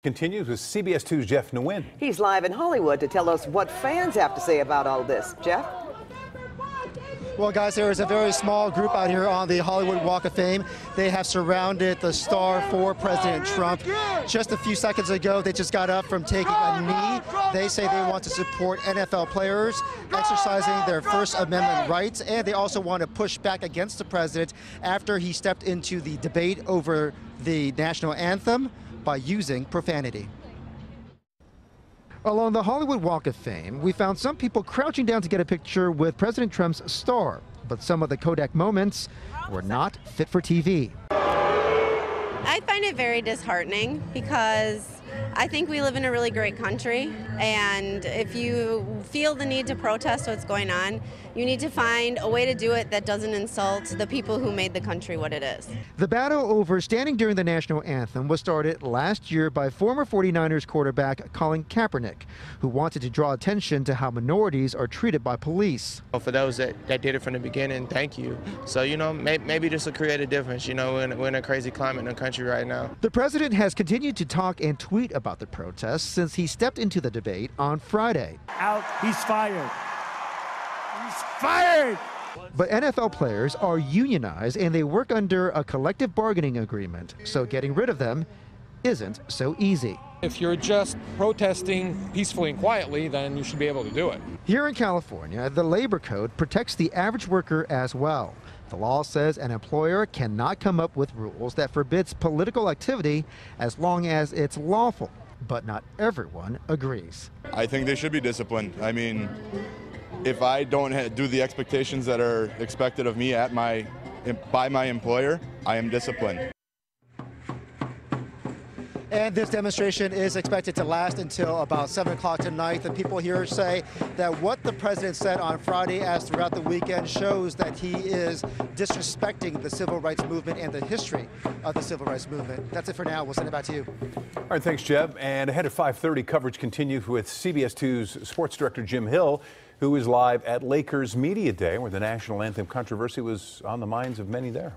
Continues with CBS 2's Jeff Nguyen. He's live in Hollywood to tell us what fans have to say about all this. Jeff? Well, guys, there is a very small group out here on the Hollywood Walk of Fame. They have surrounded the star for President Trump. Just a few seconds ago, they just got up from taking a knee. They say they want to support NFL players exercising their First Amendment rights, and they also want to push back against the president after he stepped into the debate over the national anthem by using profanity. Along the Hollywood Walk of Fame, we found some people crouching down to get a picture with President Trump's star, but some of the Kodak moments were not fit for TV. I find it very disheartening because I think we live in a really great country, and if you feel the need to protest what's going on, you need to find a way to do it that doesn't insult the people who made the country what it is. The battle over standing during the national anthem was started last year by former 49ers quarterback Colin Kaepernick, who wanted to draw attention to how minorities are treated by police. For those that did it from the beginning, thank you. So, maybe this will create a difference. We're in a crazy climate in the country right now. The president has continued to talk and tweet about the protests since he stepped into the debate on Friday. Out, he's fired. He's fired! But NFL players are unionized and they work under a collective bargaining agreement, so getting rid of them isn't so easy. If you're just protesting peacefully and quietly, then you should be able to do it. Here in California, the labor code protects the average worker as well. The law says an employer cannot come up with rules that forbids political activity as long as it's lawful. But not everyone agrees. I think they should be disciplined. I mean, if I don't do the expectations that are expected of me by my employer, I am disciplined. And this demonstration is expected to last until about 7 o'clock tonight. The people here say that what the president said on Friday as throughout the weekend shows that he is disrespecting the civil rights movement and the history of the civil rights movement. That's it for now. We'll send it back to you. All right, thanks, Jeb. And ahead at 5:30, coverage continues with CBS 2's sports director Jim Hill, who is live at Lakers Media Day, where the national anthem controversy was on the minds of many there.